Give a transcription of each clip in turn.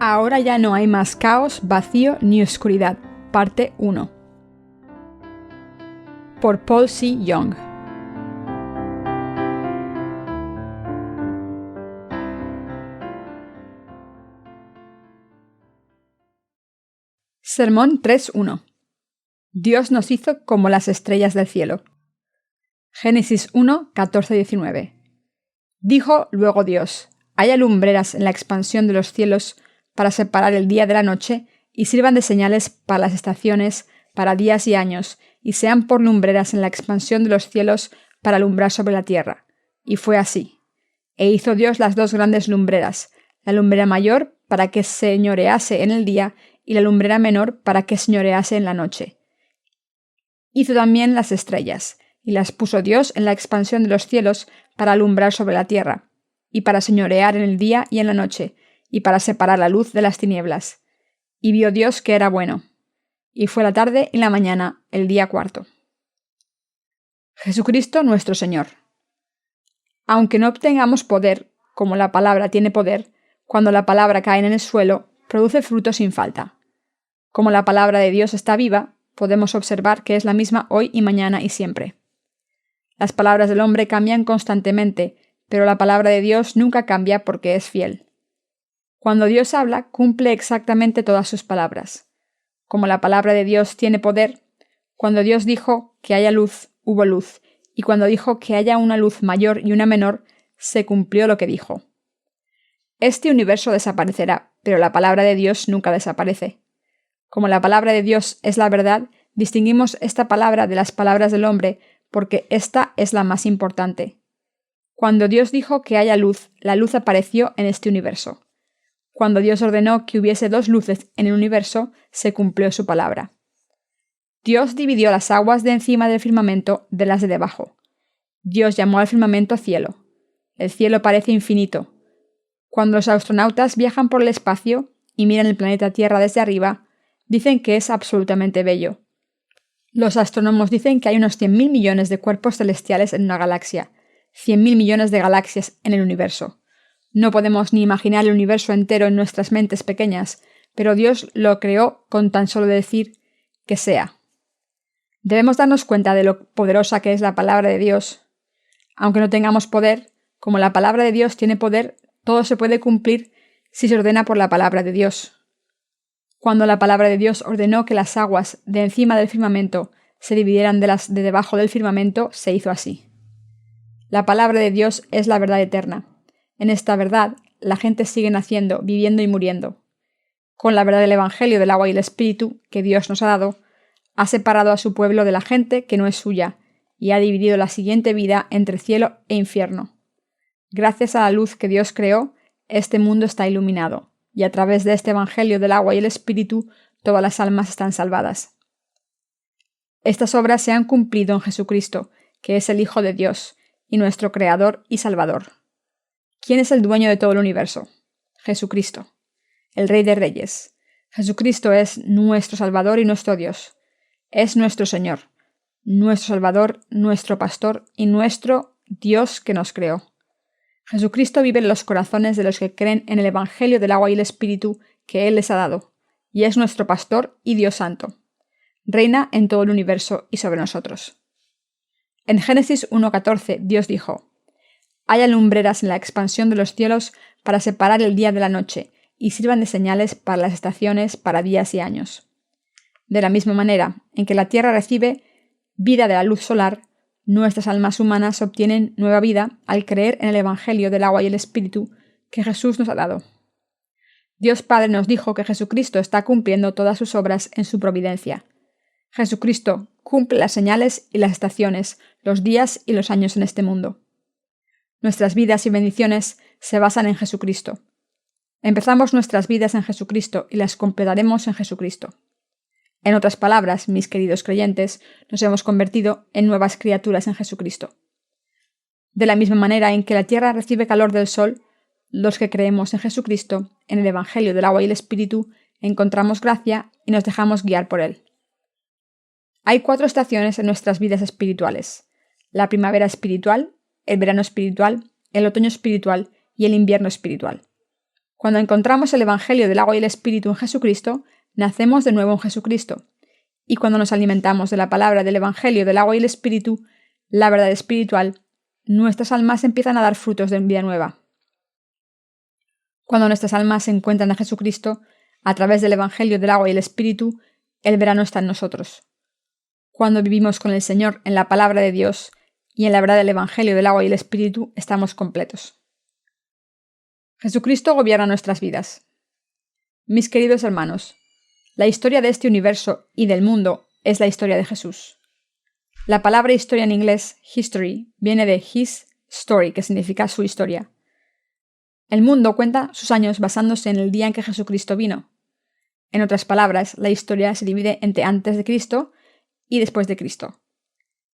Ahora ya no hay más caos, vacío ni oscuridad. Parte 1. Por Paul C. Young. Sermón 3.1. Dios nos hizo como las estrellas del cielo. Génesis 1, 14-19. Dijo luego Dios: haya lumbreras en la expansión de los cielos para separar el día de la noche, y sirvan de señales para las estaciones, para días y años, y sean por lumbreras en la expansión de los cielos para alumbrar sobre la tierra. Y fue así. E hizo Dios las dos grandes lumbreras, la lumbrera mayor para que señorease en el día, y la lumbrera menor para que señorease en la noche. Hizo también las estrellas, y las puso Dios en la expansión de los cielos para alumbrar sobre la tierra, y para señorear en el día y en la noche, y para separar la luz de las tinieblas. Y vio Dios que era bueno. Y fue la tarde y la mañana, el día cuarto. Jesucristo nuestro Señor. Aunque no obtengamos poder, como la palabra tiene poder, cuando la palabra cae en el suelo, produce fruto sin falta. Como la palabra de Dios está viva, podemos observar que es la misma hoy y mañana y siempre. Las palabras del hombre cambian constantemente, pero la palabra de Dios nunca cambia porque es fiel. Cuando Dios habla, cumple exactamente todas sus palabras. Como la palabra de Dios tiene poder, cuando Dios dijo que haya luz, hubo luz, y cuando dijo que haya una luz mayor y una menor, se cumplió lo que dijo. Este universo desaparecerá, pero la palabra de Dios nunca desaparece. Como la palabra de Dios es la verdad, distinguimos esta palabra de las palabras del hombre, porque esta es la más importante. Cuando Dios dijo que haya luz, la luz apareció en este universo. Cuando Dios ordenó que hubiese dos luces en el universo, se cumplió su palabra. Dios dividió las aguas de encima del firmamento de las de debajo. Dios llamó al firmamento cielo. El cielo parece infinito. Cuando los astronautas viajan por el espacio y miran el planeta Tierra desde arriba, dicen que es absolutamente bello. Los astrónomos dicen que hay unos 100.000 millones de cuerpos celestiales en una galaxia, 100.000 millones de galaxias en el universo. No podemos ni imaginar el universo entero en nuestras mentes pequeñas, pero Dios lo creó con tan solo decir que sea. Debemos darnos cuenta de lo poderosa que es la palabra de Dios. Aunque no tengamos poder, como la palabra de Dios tiene poder, todo se puede cumplir si se ordena por la palabra de Dios. Cuando la palabra de Dios ordenó que las aguas de encima del firmamento se dividieran de las de debajo del firmamento, se hizo así. La palabra de Dios es la verdad eterna. En esta verdad, la gente sigue naciendo, viviendo y muriendo. Con la verdad del Evangelio del agua y el Espíritu que Dios nos ha dado, ha separado a su pueblo de la gente que no es suya, y ha dividido la siguiente vida entre cielo e infierno. Gracias a la luz que Dios creó, este mundo está iluminado, y a través de este Evangelio del agua y el Espíritu, todas las almas están salvadas. Estas obras se han cumplido en Jesucristo, que es el Hijo de Dios, y nuestro Creador y Salvador. ¿Quién es el dueño de todo el universo? Jesucristo, el Rey de Reyes. Jesucristo es nuestro Salvador y nuestro Dios. Es nuestro Señor, nuestro Salvador, nuestro Pastor y nuestro Dios que nos creó. Jesucristo vive en los corazones de los que creen en el Evangelio del agua y el Espíritu que Él les ha dado, y es nuestro Pastor y Dios Santo. Reina en todo el universo y sobre nosotros. En Génesis 1.14 Dios dijo: haya lumbreras en la expansión de los cielos para separar el día de la noche, y sirvan de señales para las estaciones, para días y años. De la misma manera en que la Tierra recibe vida de la luz solar, nuestras almas humanas obtienen nueva vida al creer en el Evangelio del agua y el Espíritu que Jesús nos ha dado. Dios Padre nos dijo que Jesucristo está cumpliendo todas sus obras en su providencia. Jesucristo cumple las señales y las estaciones, los días y los años en este mundo. Nuestras vidas y bendiciones se basan en Jesucristo. Empezamos nuestras vidas en Jesucristo y las completaremos en Jesucristo. En otras palabras, mis queridos creyentes, nos hemos convertido en nuevas criaturas en Jesucristo. De la misma manera en que la tierra recibe calor del sol, los que creemos en Jesucristo, en el Evangelio del agua y el Espíritu, encontramos gracia y nos dejamos guiar por Él. Hay 4 estaciones en nuestras vidas espirituales: la primavera espiritual, el verano espiritual, el otoño espiritual y el invierno espiritual. Cuando encontramos el Evangelio del agua y el Espíritu en Jesucristo, nacemos de nuevo en Jesucristo. Y cuando nos alimentamos de la palabra del Evangelio del agua y el Espíritu, la verdad espiritual, nuestras almas empiezan a dar frutos de vida nueva. Cuando nuestras almas se encuentran a Jesucristo, a través del Evangelio del agua y el Espíritu, el verano está en nosotros. Cuando vivimos con el Señor en la palabra de Dios y en la verdad del Evangelio del agua y el Espíritu, estamos completos. Jesucristo gobierna nuestras vidas. Mis queridos hermanos, la historia de este universo y del mundo es la historia de Jesús. La palabra historia en inglés, history, viene de his story, que significa su historia. El mundo cuenta sus años basándose en el día en que Jesucristo vino. En otras palabras, la historia se divide entre antes de Cristo y después de Cristo.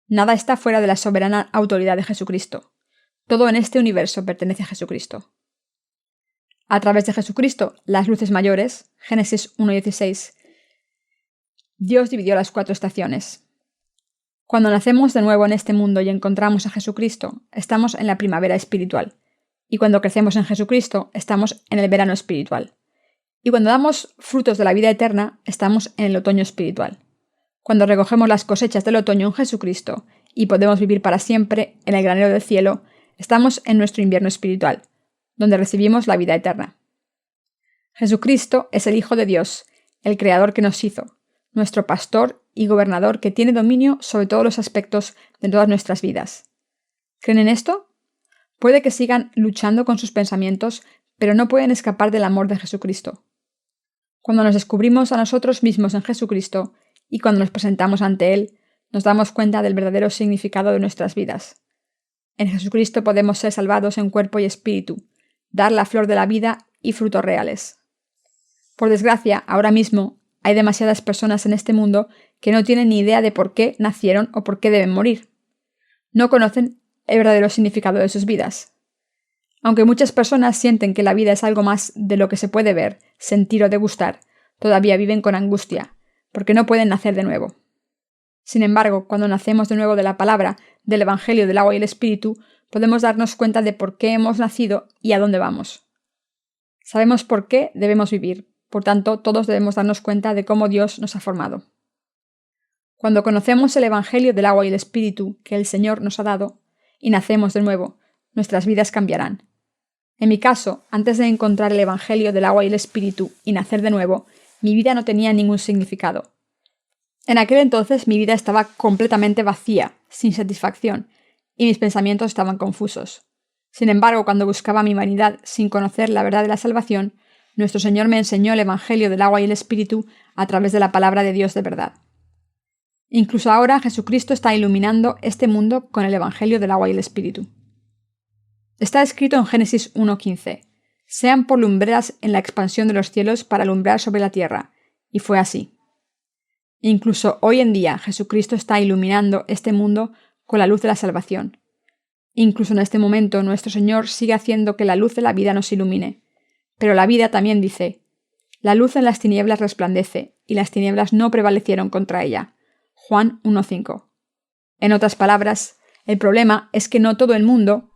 Nada está fuera de la soberana autoridad de Jesucristo. Todo en este universo pertenece a Jesucristo. A través de Jesucristo, las luces mayores, Génesis 1:16, Dios dividió las 4 estaciones. Cuando nacemos de nuevo en este mundo y encontramos a Jesucristo, estamos en la primavera espiritual. Y cuando crecemos en Jesucristo, estamos en el verano espiritual. Y cuando damos frutos de la vida eterna, estamos en el otoño espiritual. Cuando recogemos las cosechas del otoño en Jesucristo y podemos vivir para siempre en el granero del cielo, estamos en nuestro invierno espiritual, donde recibimos la vida eterna. Jesucristo es el Hijo de Dios, el Creador que nos hizo, nuestro pastor y gobernador que tiene dominio sobre todos los aspectos de todas nuestras vidas. ¿Creen en esto? Puede que sigan luchando con sus pensamientos, pero no pueden escapar del amor de Jesucristo. Cuando nos descubrimos a nosotros mismos en Jesucristo y cuando nos presentamos ante Él, nos damos cuenta del verdadero significado de nuestras vidas. En Jesucristo podemos ser salvados en cuerpo y espíritu, dar la flor de la vida y frutos reales. Por desgracia, ahora mismo hay demasiadas personas en este mundo que no tienen ni idea de por qué nacieron o por qué deben morir. No conocen el verdadero significado de sus vidas. Aunque muchas personas sienten que la vida es algo más de lo que se puede ver, sentir o degustar, todavía viven con angustia, porque no pueden nacer de nuevo. Sin embargo, cuando nacemos de nuevo de la palabra, del Evangelio del agua y el Espíritu, podemos darnos cuenta de por qué hemos nacido y a dónde vamos. Sabemos por qué debemos vivir, por tanto, todos debemos darnos cuenta de cómo Dios nos ha formado. Cuando conocemos el Evangelio del agua y el Espíritu que el Señor nos ha dado, y nacemos de nuevo, nuestras vidas cambiarán. En mi caso, antes de encontrar el Evangelio del agua y el Espíritu y nacer de nuevo, mi vida no tenía ningún significado. En aquel entonces mi vida estaba completamente vacía, sin satisfacción, y mis pensamientos estaban confusos. Sin embargo, cuando buscaba mi vanidad sin conocer la verdad de la salvación, nuestro Señor me enseñó el Evangelio del agua y el Espíritu a través de la palabra de Dios de verdad. Incluso ahora Jesucristo está iluminando este mundo con el Evangelio del agua y el Espíritu. Está escrito en Génesis 1:15: «Sean por lumbreras en la expansión de los cielos para alumbrar sobre la tierra», y fue así. Incluso hoy en día Jesucristo está iluminando este mundo con la luz de la salvación. Incluso en este momento nuestro Señor sigue haciendo que la luz de la vida nos ilumine. Pero la vida también dice: «La luz en las tinieblas resplandece, y las tinieblas no prevalecieron contra ella». Juan 1:5. En otras palabras, el problema es que no todo el mundo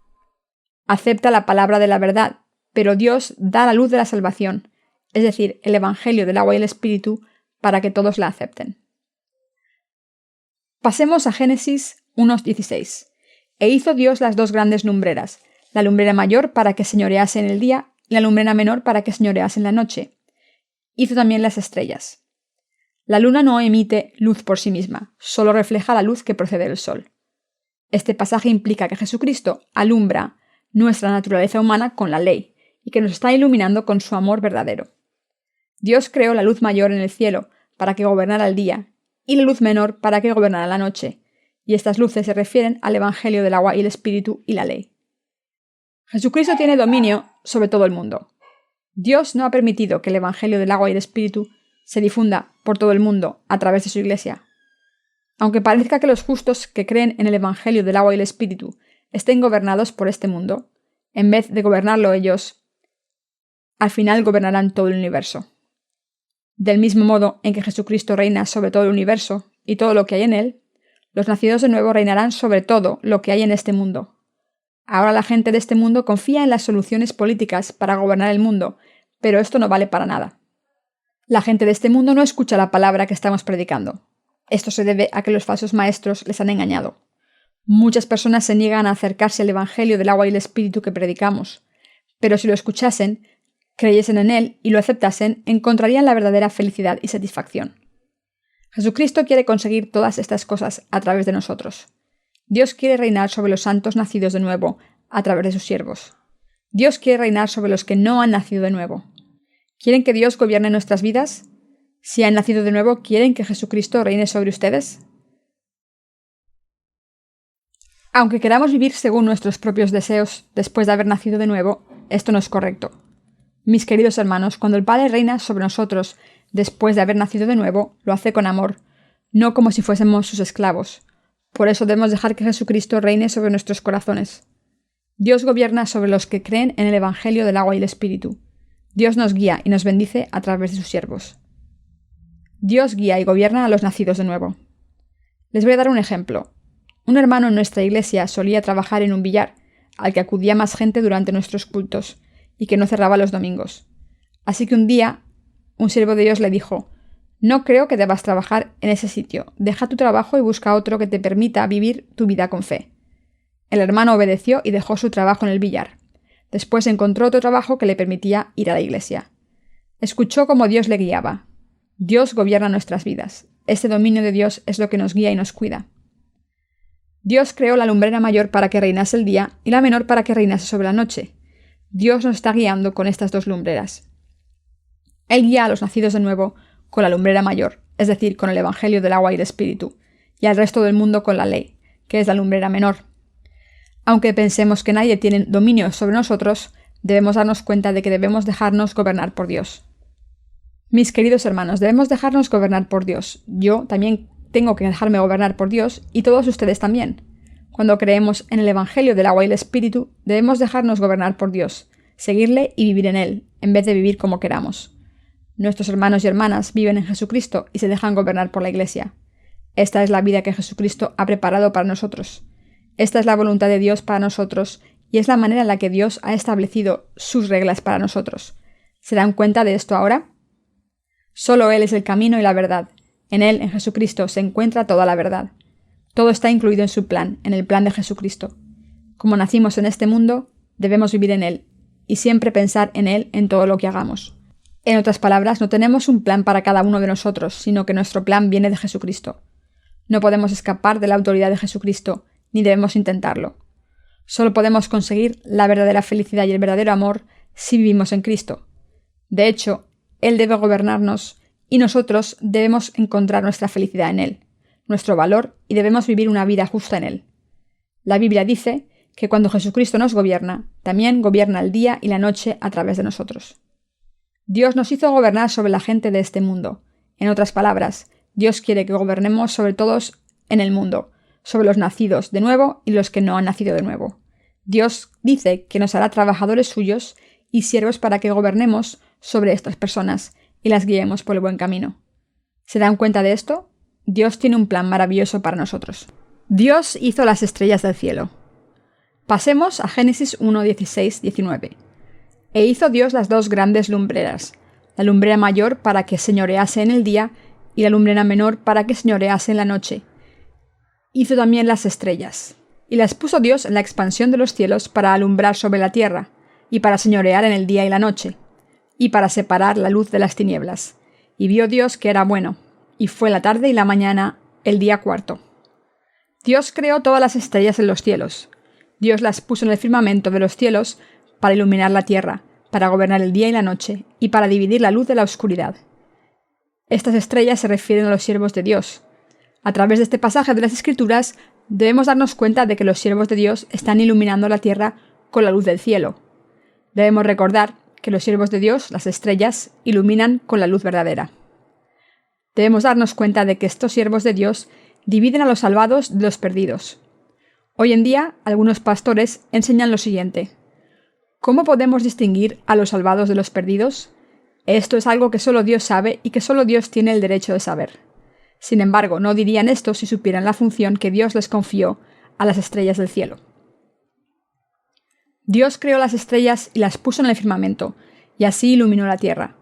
acepta la palabra de la verdad, pero Dios da la luz de la salvación, es decir, el Evangelio del agua y el Espíritu, para que todos la acepten. Pasemos a Génesis 1:16. «E hizo Dios las 2 grandes lumbreras, la lumbrera mayor para que señorease en el día, y la lumbrera menor para que señorease en la noche. Hizo también las estrellas». La luna no emite luz por sí misma, solo refleja la luz que procede del sol. Este pasaje implica que Jesucristo alumbra nuestra naturaleza humana con la ley, y que nos está iluminando con su amor verdadero. Dios creó la luz mayor en el cielo para que gobernara el día, y la luz menor para que gobernara la noche, y estas luces se refieren al Evangelio del agua y el Espíritu y la ley. Jesucristo tiene dominio sobre todo el mundo. Dios no ha permitido que el Evangelio del agua y el Espíritu se difunda por todo el mundo a través de su Iglesia. Aunque parezca que los justos que creen en el Evangelio del agua y el Espíritu estén gobernados por este mundo, en vez de gobernarlo ellos, al final gobernarán todo el universo. Del mismo modo en que Jesucristo reina sobre todo el universo y todo lo que hay en él, los nacidos de nuevo reinarán sobre todo lo que hay en este mundo. Ahora la gente de este mundo confía en las soluciones políticas para gobernar el mundo, Pero esto no vale para nada. La gente de este mundo no escucha la palabra que estamos predicando. Esto se debe a que los falsos maestros les han engañado. Muchas personas se niegan a acercarse al Evangelio del agua y el Espíritu que predicamos, pero si lo escuchasen, creyesen en él y lo aceptasen, encontrarían la verdadera felicidad y satisfacción. Jesucristo quiere conseguir todas estas cosas a través de nosotros. Dios quiere reinar sobre los santos nacidos de nuevo a través de sus siervos. Dios quiere reinar sobre los que no han nacido de nuevo. ¿Quieren que Dios gobierne nuestras vidas? Si han nacido de nuevo, ¿quieren que Jesucristo reine sobre ustedes? Aunque queramos vivir según nuestros propios deseos después de haber nacido de nuevo, esto no es correcto. Mis queridos hermanos, cuando el Padre reina sobre nosotros después de haber nacido de nuevo, lo hace con amor, no como si fuésemos sus esclavos. Por eso debemos dejar que Jesucristo reine sobre nuestros corazones. Dios gobierna sobre los que creen en el Evangelio del agua y el Espíritu. Dios nos guía y nos bendice a través de sus siervos. Dios guía y gobierna a los nacidos de nuevo. Les voy a dar un ejemplo. Un hermano en nuestra iglesia solía trabajar en un billar, al que acudía más gente durante nuestros cultos, y que no cerraba los domingos. Así que un día, un siervo de Dios le dijo: «No creo que debas trabajar en ese sitio. Deja tu trabajo y busca otro que te permita vivir tu vida con fe». El hermano obedeció y dejó su trabajo en el billar. Después encontró otro trabajo que le permitía ir a la iglesia. Escuchó cómo Dios le guiaba. Dios gobierna nuestras vidas. Este dominio de Dios es lo que nos guía y nos cuida. Dios creó la lumbrera mayor para que reinase el día y la menor para que reinase sobre la noche. Dios nos está guiando con estas dos lumbreras. Él guía a los nacidos de nuevo con la lumbrera mayor, es decir, con el Evangelio del agua y el Espíritu, y al resto del mundo con la ley, que es la lumbrera menor. Aunque pensemos que nadie tiene dominio sobre nosotros, debemos darnos cuenta de que debemos dejarnos gobernar por Dios. Mis queridos hermanos, debemos dejarnos gobernar por Dios. Yo también tengo que dejarme gobernar por Dios y todos ustedes también. Cuando creemos en el Evangelio del agua y el Espíritu, debemos dejarnos gobernar por Dios, seguirle y vivir en él, en vez de vivir como queramos. Nuestros hermanos y hermanas viven en Jesucristo y se dejan gobernar por la Iglesia. Esta es la vida que Jesucristo ha preparado para nosotros. Esta es la voluntad de Dios para nosotros y es la manera en la que Dios ha establecido sus reglas para nosotros. ¿Se dan cuenta de esto ahora? Solo Él es el camino y la verdad. En Él, en Jesucristo, se encuentra toda la verdad. Todo está incluido en su plan, en el plan de Jesucristo. Como nacimos en este mundo, debemos vivir en Él y siempre pensar en Él en todo lo que hagamos. En otras palabras, no tenemos un plan para cada uno de nosotros, sino que nuestro plan viene de Jesucristo. No podemos escapar de la autoridad de Jesucristo, ni debemos intentarlo. Solo podemos conseguir la verdadera felicidad y el verdadero amor si vivimos en Cristo. De hecho, Él debe gobernarnos y nosotros debemos encontrar nuestra felicidad en Él, nuestro valor, y debemos vivir una vida justa en Él. La Biblia dice que cuando Jesucristo nos gobierna, también gobierna el día y la noche a través de nosotros. Dios nos hizo gobernar sobre la gente de este mundo. En otras palabras, Dios quiere que gobernemos sobre todos en el mundo, sobre los nacidos de nuevo y los que no han nacido de nuevo. Dios dice que nos hará trabajadores suyos y siervos para que gobernemos sobre estas personas y las guiemos por el buen camino. ¿Se dan cuenta de esto? Dios tiene un plan maravilloso para nosotros. Dios hizo las estrellas del cielo. Pasemos a Génesis 1, 16, 19. E hizo Dios las dos grandes lumbreras, la lumbrera mayor para que señorease en el día y la lumbrera menor para que señorease en la noche. Hizo también las estrellas, y las puso Dios en la expansión de los cielos para alumbrar sobre la tierra, y para señorear en el día y la noche, y para separar la luz de las tinieblas. Y vio Dios que era bueno, y fue la tarde y la mañana el día cuarto. Dios creó todas las estrellas en los cielos. Dios las puso en el firmamento de los cielos para iluminar la tierra, para gobernar el día y la noche, y para dividir la luz de la oscuridad. Estas estrellas se refieren a los siervos de Dios. A través de este pasaje de las Escrituras, debemos darnos cuenta de que los siervos de Dios están iluminando la tierra con la luz del cielo. Debemos recordar que los siervos de Dios, las estrellas, iluminan con la luz verdadera. Debemos darnos cuenta de que estos siervos de Dios dividen a los salvados de los perdidos. Hoy en día, algunos pastores enseñan lo siguiente: ¿cómo podemos distinguir a los salvados de los perdidos? Esto es algo que solo Dios sabe y que solo Dios tiene el derecho de saber. Sin embargo, no dirían esto si supieran la función que Dios les confió a las estrellas del cielo. Dios creó las estrellas y las puso en el firmamento, y así iluminó la tierra.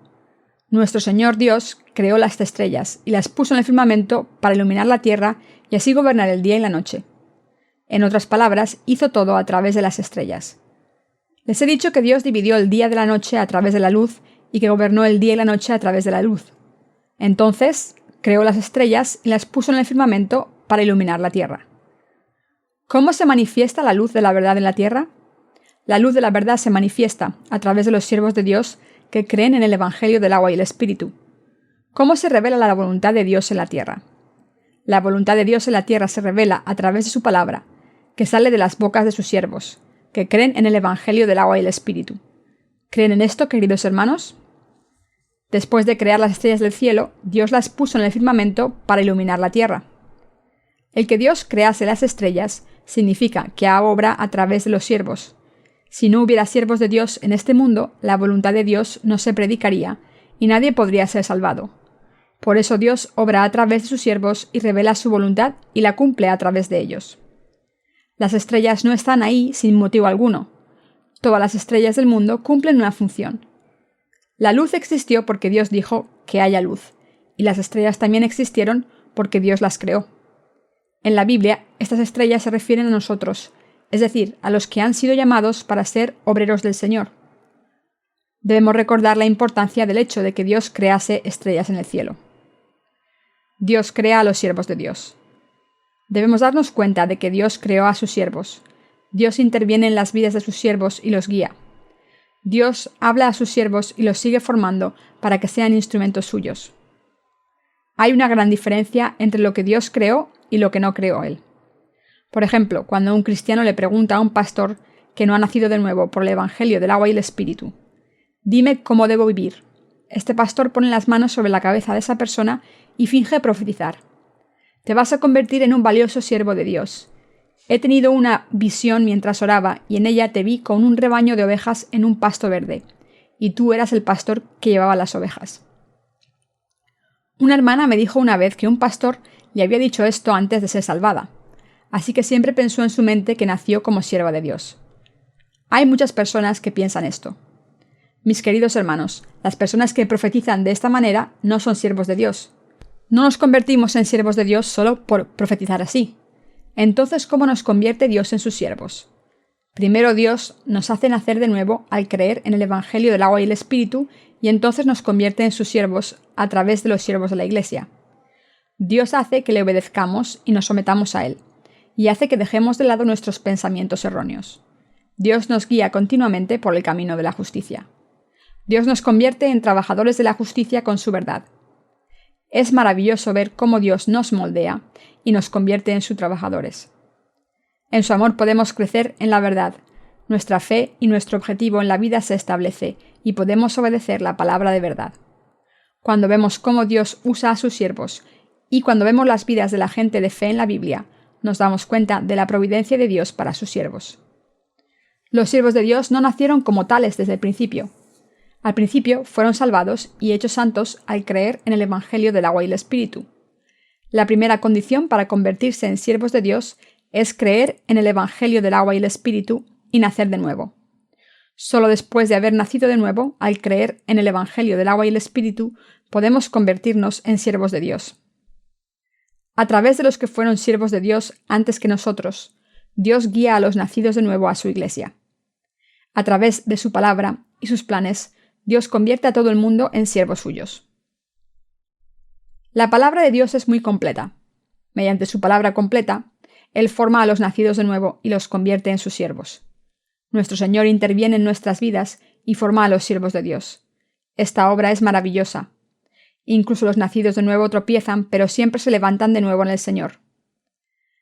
Nuestro Señor Dios creó las estrellas y las puso en el firmamento para iluminar la tierra y así gobernar el día y la noche. En otras palabras, hizo todo a través de las estrellas. Les he dicho que Dios dividió el día de la noche a través de la luz y que gobernó el día y la noche a través de la luz. Entonces, creó las estrellas y las puso en el firmamento para iluminar la tierra. ¿Cómo se manifiesta la luz de la verdad en la tierra? La luz de la verdad se manifiesta a través de los siervos de Dios que creen en el Evangelio del agua y el Espíritu. ¿Cómo se revela la voluntad de Dios en la tierra? La voluntad de Dios en la tierra se revela a través de su palabra, que sale de las bocas de sus siervos, que creen en el Evangelio del agua y el Espíritu. ¿Creen en esto, queridos hermanos? Después de crear las estrellas del cielo, Dios las puso en el firmamento para iluminar la tierra. El que Dios crease las estrellas significa que obra a través de los siervos. Si no hubiera siervos de Dios en este mundo, la voluntad de Dios no se predicaría y nadie podría ser salvado. Por eso Dios obra a través de sus siervos y revela su voluntad y la cumple a través de ellos. Las estrellas no están ahí sin motivo alguno. Todas las estrellas del mundo cumplen una función. La luz existió porque Dios dijo que haya luz, y las estrellas también existieron porque Dios las creó. En la Biblia, estas estrellas se refieren a nosotros, es decir, a los que han sido llamados para ser obreros del Señor. Debemos recordar la importancia del hecho de que Dios crease estrellas en el cielo. Dios crea a los siervos de Dios. Debemos darnos cuenta de que Dios creó a sus siervos. Dios interviene en las vidas de sus siervos y los guía. Dios habla a sus siervos y los sigue formando para que sean instrumentos suyos. Hay una gran diferencia entre lo que Dios creó y lo que no creó Él. Por ejemplo, cuando un cristiano le pregunta a un pastor que no ha nacido de nuevo por el Evangelio del agua y el Espíritu: «Dime cómo debo vivir». Este pastor pone las manos sobre la cabeza de esa persona y finge profetizar. «Te vas a convertir en un valioso siervo de Dios. He tenido una visión mientras oraba y en ella te vi con un rebaño de ovejas en un pasto verde, y tú eras el pastor que llevaba las ovejas». Una hermana me dijo una vez que un pastor le había dicho esto antes de ser salvada, así que siempre pensó en su mente que nació como sierva de Dios. Hay muchas personas que piensan esto. Mis queridos hermanos, las personas que profetizan de esta manera no son siervos de Dios. No nos convertimos en siervos de Dios solo por profetizar así. Entonces, ¿cómo nos convierte Dios en sus siervos? Primero Dios nos hace nacer de nuevo al creer en el Evangelio del agua y el Espíritu y entonces nos convierte en sus siervos a través de los siervos de la Iglesia. Dios hace que le obedezcamos y nos sometamos a Él, y hace que dejemos de lado nuestros pensamientos erróneos. Dios nos guía continuamente por el camino de la justicia. Dios nos convierte en trabajadores de la justicia con su verdad. Es maravilloso ver cómo Dios nos moldea y nos convierte en sus trabajadores. En su amor podemos crecer en la verdad. Nuestra fe y nuestro objetivo en la vida se establece y podemos obedecer la palabra de verdad. Cuando vemos cómo Dios usa a sus siervos y cuando vemos las vidas de la gente de fe en la Biblia, nos damos cuenta de la providencia de Dios para sus siervos. Los siervos de Dios no nacieron como tales desde el principio. Al principio fueron salvados y hechos santos al creer en el Evangelio del agua y el Espíritu. La primera condición para convertirse en siervos de Dios es creer en el Evangelio del agua y el Espíritu y nacer de nuevo. Solo después de haber nacido de nuevo, al creer en el Evangelio del agua y el Espíritu, podemos convertirnos en siervos de Dios. A través de los que fueron siervos de Dios antes que nosotros, Dios guía a los nacidos de nuevo a su Iglesia. A través de su palabra y sus planes, Dios convierte a todo el mundo en siervos suyos. La palabra de Dios es muy completa. Mediante su palabra completa, Él forma a los nacidos de nuevo y los convierte en sus siervos. Nuestro Señor interviene en nuestras vidas y forma a los siervos de Dios. Esta obra es maravillosa. Incluso los nacidos de nuevo tropiezan, pero siempre se levantan de nuevo en el Señor.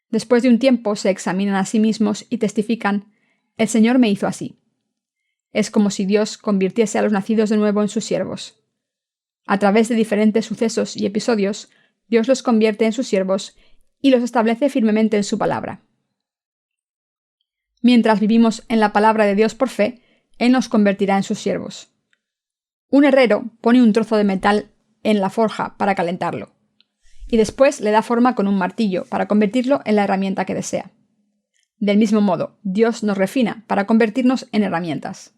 Después de un tiempo se examinan a sí mismos y testifican: «El Señor me hizo así». Es como si Dios convirtiese a los nacidos de nuevo en sus siervos. A través de diferentes sucesos y episodios, Dios los convierte en sus siervos y los establece firmemente en su palabra. Mientras vivimos en la palabra de Dios por fe, Él nos convertirá en sus siervos. Un herrero pone un trozo de metal en la forja para calentarlo, y después le da forma con un martillo para convertirlo en la herramienta que desea. Del mismo modo, Dios nos refina para convertirnos en herramientas.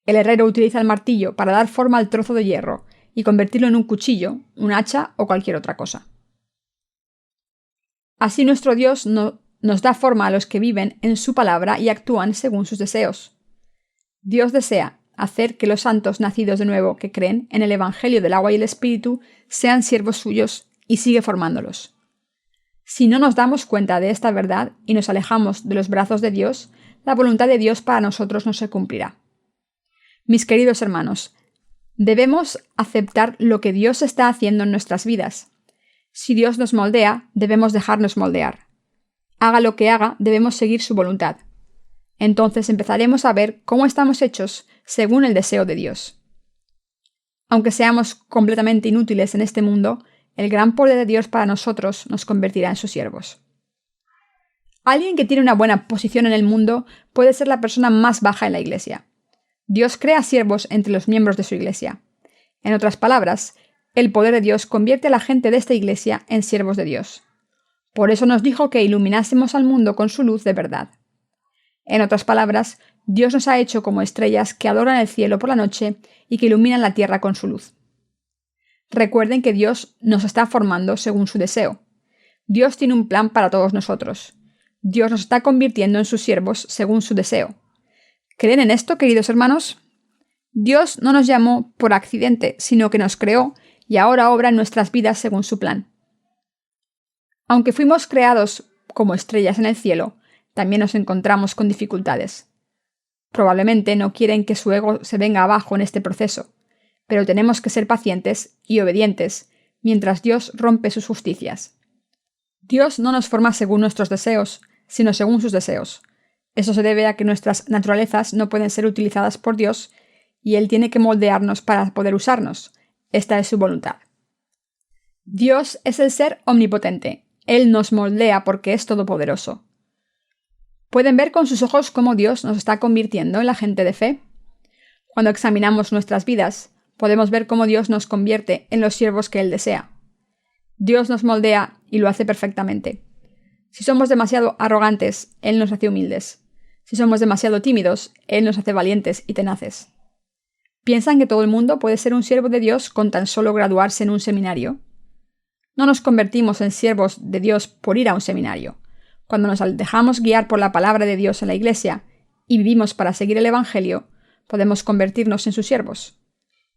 El herrero utiliza el martillo para dar forma al trozo de hierro y convertirlo en un cuchillo, un hacha o cualquier otra cosa. Así nuestro Dios nos da forma a los que viven en su palabra y actúan según sus deseos. Dios desea hacer que los santos nacidos de nuevo que creen en el Evangelio del agua y el Espíritu sean siervos suyos y sigue formándolos. Si no nos damos cuenta de esta verdad y nos alejamos de los brazos de Dios, la voluntad de Dios para nosotros no se cumplirá. Mis queridos hermanos, debemos aceptar lo que Dios está haciendo en nuestras vidas. Si Dios nos moldea, debemos dejarnos moldear. Haga lo que haga, debemos seguir su voluntad. Entonces empezaremos a ver cómo estamos hechos según el deseo de Dios. Aunque seamos completamente inútiles en este mundo, el gran poder de Dios para nosotros nos convertirá en sus siervos. Alguien que tiene una buena posición en el mundo puede ser la persona más baja en la iglesia. Dios crea siervos entre los miembros de su iglesia. En otras palabras, el poder de Dios convierte a la gente de esta iglesia en siervos de Dios. Por eso nos dijo que iluminásemos al mundo con su luz de verdad. En otras palabras, Dios nos ha hecho como estrellas que adoran el cielo por la noche y que iluminan la tierra con su luz. Recuerden que Dios nos está formando según su deseo. Dios tiene un plan para todos nosotros. Dios nos está convirtiendo en sus siervos según su deseo. ¿Creen en esto, queridos hermanos? Dios no nos llamó por accidente, sino que nos creó y ahora obra en nuestras vidas según su plan. Aunque fuimos creados como estrellas en el cielo, también nos encontramos con dificultades. Probablemente no quieren que su ego se venga abajo en este proceso, pero tenemos que ser pacientes y obedientes mientras Dios rompe sus justicias. Dios no nos forma según nuestros deseos, sino según sus deseos. Eso se debe a que nuestras naturalezas no pueden ser utilizadas por Dios y Él tiene que moldearnos para poder usarnos. Esta es su voluntad. Dios es el ser omnipotente. Él nos moldea porque es todopoderoso. ¿Pueden ver con sus ojos cómo Dios nos está convirtiendo en la gente de fe? Cuando examinamos nuestras vidas, podemos ver cómo Dios nos convierte en los siervos que Él desea. Dios nos moldea y lo hace perfectamente. Si somos demasiado arrogantes, Él nos hace humildes. Si somos demasiado tímidos, Él nos hace valientes y tenaces. ¿Piensan que todo el mundo puede ser un siervo de Dios con tan solo graduarse en un seminario? No nos convertimos en siervos de Dios por ir a un seminario. Cuando nos dejamos guiar por la palabra de Dios en la iglesia y vivimos para seguir el Evangelio, podemos convertirnos en sus siervos.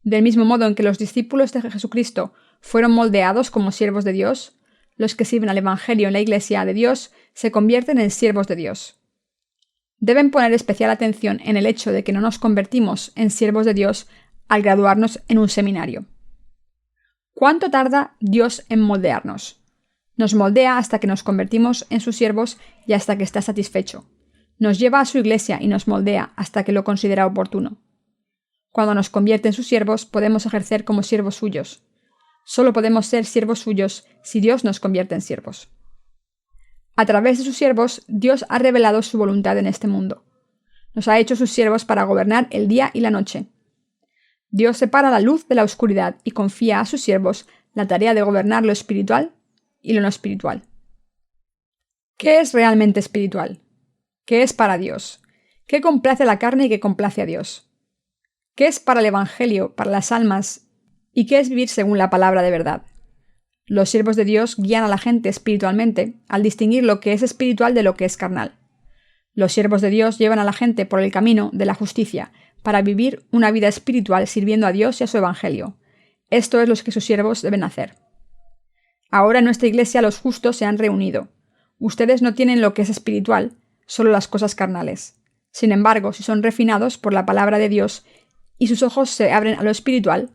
Del mismo modo en que los discípulos de Jesucristo fueron moldeados como siervos de Dios, los que sirven al Evangelio en la iglesia de Dios se convierten en siervos de Dios. Deben poner especial atención en el hecho de que no nos convertimos en siervos de Dios al graduarnos en un seminario. ¿Cuánto tarda Dios en moldearnos? Nos moldea hasta que nos convertimos en sus siervos y hasta que está satisfecho. Nos lleva a su iglesia y nos moldea hasta que lo considera oportuno. Cuando nos convierte en sus siervos, podemos ejercer como siervos suyos. Solo podemos ser siervos suyos si Dios nos convierte en siervos. A través de sus siervos, Dios ha revelado su voluntad en este mundo. Nos ha hecho sus siervos para gobernar el día y la noche. Dios separa la luz de la oscuridad y confía a sus siervos la tarea de gobernar lo espiritual y lo no espiritual. ¿Qué es realmente espiritual? ¿Qué es para Dios? ¿Qué complace a la carne y qué complace a Dios? ¿Qué es para el Evangelio, para las almas? ¿Y qué es vivir según la palabra de verdad? Los siervos de Dios guían a la gente espiritualmente al distinguir lo que es espiritual de lo que es carnal. Los siervos de Dios llevan a la gente por el camino de la justicia para vivir una vida espiritual sirviendo a Dios y a su Evangelio. Esto es lo que sus siervos deben hacer. Ahora en nuestra iglesia los justos se han reunido. Ustedes no tienen lo que es espiritual, solo las cosas carnales. Sin embargo, si son refinados por la palabra de Dios y sus ojos se abren a lo espiritual,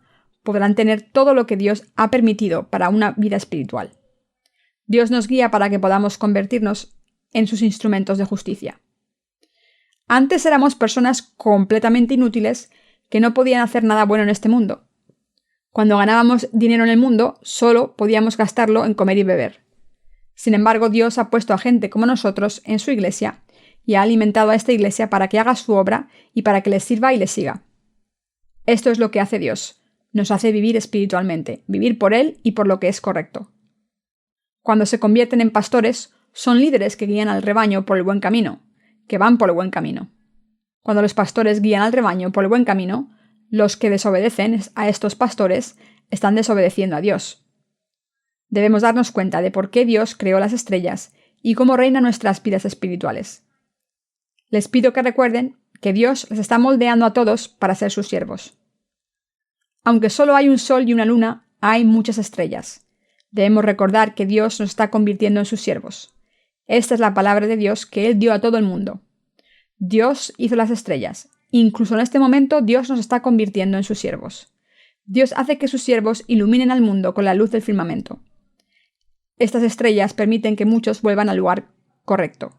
podrán tener todo lo que Dios ha permitido para una vida espiritual. Dios nos guía para que podamos convertirnos en sus instrumentos de justicia. Antes éramos personas completamente inútiles que no podían hacer nada bueno en este mundo. Cuando ganábamos dinero en el mundo, solo podíamos gastarlo en comer y beber. Sin embargo, Dios ha puesto a gente como nosotros en su iglesia y ha alimentado a esta iglesia para que haga su obra y para que les sirva y les siga. Esto es lo que hace Dios. Nos hace vivir espiritualmente, vivir por Él y por lo que es correcto. Cuando se convierten en pastores, son líderes que guían al rebaño por el buen camino, que van por el buen camino. Cuando los pastores guían al rebaño por el buen camino, los que desobedecen a estos pastores están desobedeciendo a Dios. Debemos darnos cuenta de por qué Dios creó las estrellas y cómo reina nuestras vidas espirituales. Les pido que recuerden que Dios les está moldeando a todos para ser sus siervos. Aunque solo hay un sol y una luna, hay muchas estrellas. Debemos recordar que Dios nos está convirtiendo en sus siervos. Esta es la palabra de Dios que Él dio a todo el mundo. Dios hizo las estrellas. Incluso en este momento Dios nos está convirtiendo en sus siervos. Dios hace que sus siervos iluminen al mundo con la luz del firmamento. Estas estrellas permiten que muchos vuelvan al lugar correcto.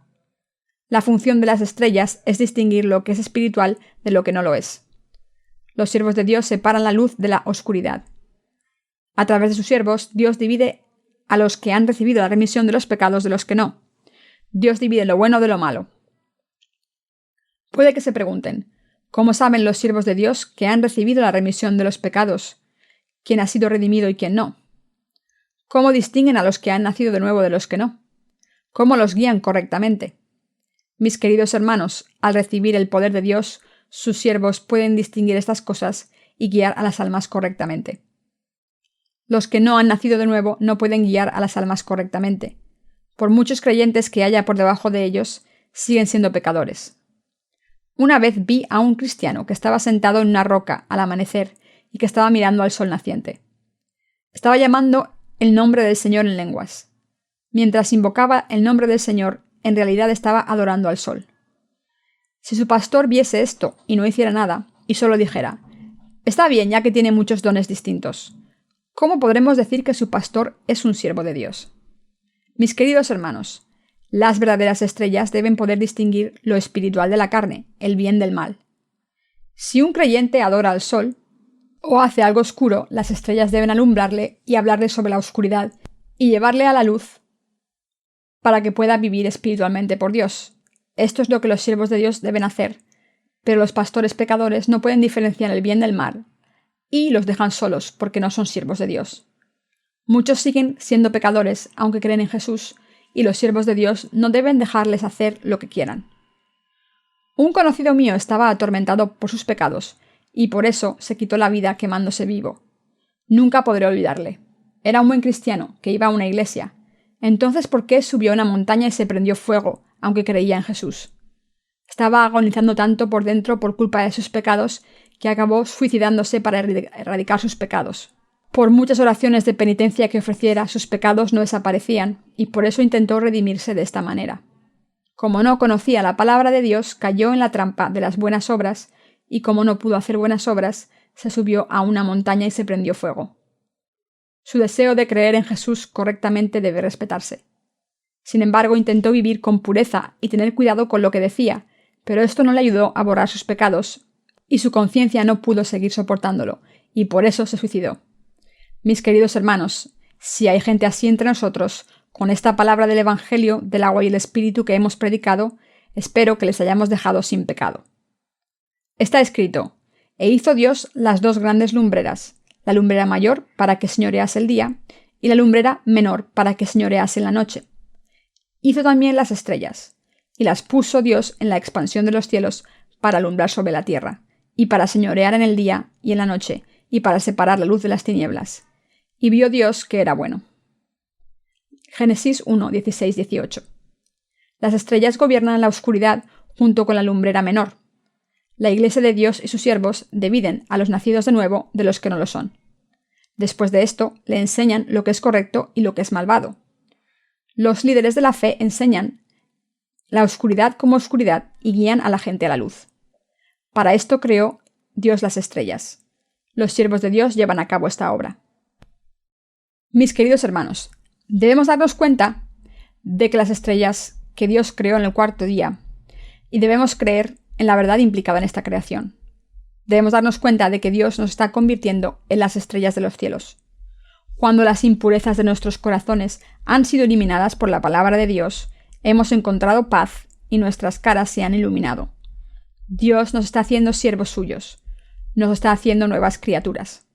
La función de las estrellas es distinguir lo que es espiritual de lo que no lo es. Los siervos de Dios separan la luz de la oscuridad. A través de sus siervos, Dios divide a los que han recibido la remisión de los pecados de los que no. Dios divide lo bueno de lo malo. Puede que se pregunten, ¿cómo saben los siervos de Dios que han recibido la remisión de los pecados? ¿Quién ha sido redimido y quién no? ¿Cómo distinguen a los que han nacido de nuevo de los que no? ¿Cómo los guían correctamente? Mis queridos hermanos, al recibir el poder de Dios, sus siervos pueden distinguir estas cosas y guiar a las almas correctamente. Los que no han nacido de nuevo no pueden guiar a las almas correctamente. Por muchos creyentes que haya por debajo de ellos, siguen siendo pecadores. Una vez vi a un cristiano que estaba sentado en una roca al amanecer y que estaba mirando al sol naciente. Estaba llamando el nombre del Señor en lenguas. Mientras invocaba el nombre del Señor, en realidad estaba adorando al sol. Si su pastor viese esto y no hiciera nada, y solo dijera, «Está bien, ya que tiene muchos dones distintos», ¿cómo podremos decir que su pastor es un siervo de Dios? Mis queridos hermanos, las verdaderas estrellas deben poder distinguir lo espiritual de la carne, el bien del mal. Si un creyente adora al sol o hace algo oscuro, las estrellas deben alumbrarle y hablarle sobre la oscuridad y llevarle a la luz para que pueda vivir espiritualmente por Dios. Esto es lo que los siervos de Dios deben hacer, pero los pastores pecadores no pueden diferenciar el bien del mal y los dejan solos porque no son siervos de Dios. Muchos siguen siendo pecadores aunque creen en Jesús, y los siervos de Dios no deben dejarles hacer lo que quieran. Un conocido mío estaba atormentado por sus pecados, y por eso se quitó la vida quemándose vivo. Nunca podré olvidarle. Era un buen cristiano, que iba a una iglesia. Entonces, ¿por qué subió a una montaña y se prendió fuego, aunque creía en Jesús? Estaba agonizando tanto por dentro por culpa de sus pecados, que acabó suicidándose para erradicar sus pecados. Por muchas oraciones de penitencia que ofreciera, sus pecados no desaparecían, y por eso intentó redimirse de esta manera. Como no conocía la palabra de Dios, cayó en la trampa de las buenas obras, y como no pudo hacer buenas obras, se subió a una montaña y se prendió fuego. Su deseo de creer en Jesús correctamente debe respetarse. Sin embargo, intentó vivir con pureza y tener cuidado con lo que decía, pero esto no le ayudó a borrar sus pecados, y su conciencia no pudo seguir soportándolo, y por eso se suicidó. Mis queridos hermanos, si hay gente así entre nosotros, con esta palabra del Evangelio, del agua y el Espíritu que hemos predicado, espero que les hayamos dejado sin pecado. Está escrito, «E hizo Dios las dos grandes lumbreras, la lumbrera mayor para que señorease el día, y la lumbrera menor para que señorease en la noche. Hizo también las estrellas, y las puso Dios en la expansión de los cielos para alumbrar sobre la tierra, y para señorear en el día y en la noche, y para separar la luz de las tinieblas. Y vio Dios que era bueno». Génesis 1, 16, 18. Las estrellas gobiernan la oscuridad junto con la lumbrera menor. La Iglesia de Dios y sus siervos dividen a los nacidos de nuevo de los que no lo son. Después de esto, le enseñan lo que es correcto y lo que es malvado. Los líderes de la fe enseñan la oscuridad como oscuridad y guían a la gente a la luz. Para esto creó Dios las estrellas. Los siervos de Dios llevan a cabo esta obra. Mis queridos hermanos, debemos darnos cuenta de que las estrellas que Dios creó en el cuarto día, y debemos creer en la verdad implicada en esta creación. Debemos darnos cuenta de que Dios nos está convirtiendo en las estrellas de los cielos. Cuando las impurezas de nuestros corazones han sido eliminadas por la palabra de Dios, hemos encontrado paz y nuestras caras se han iluminado. Dios nos está haciendo siervos suyos. Nos está haciendo nuevas criaturas.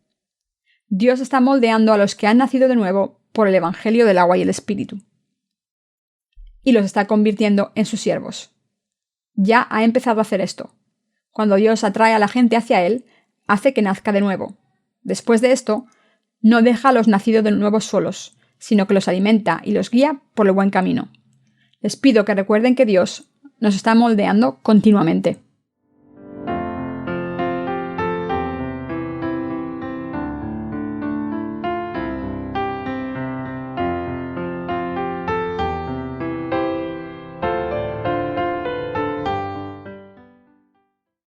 Dios está moldeando a los que han nacido de nuevo por el Evangelio del agua y el Espíritu, y los está convirtiendo en sus siervos. Ya ha empezado a hacer esto. Cuando Dios atrae a la gente hacia Él, hace que nazca de nuevo. Después de esto, no deja a los nacidos de nuevo solos, sino que los alimenta y los guía por el buen camino. Les pido que recuerden que Dios nos está moldeando continuamente.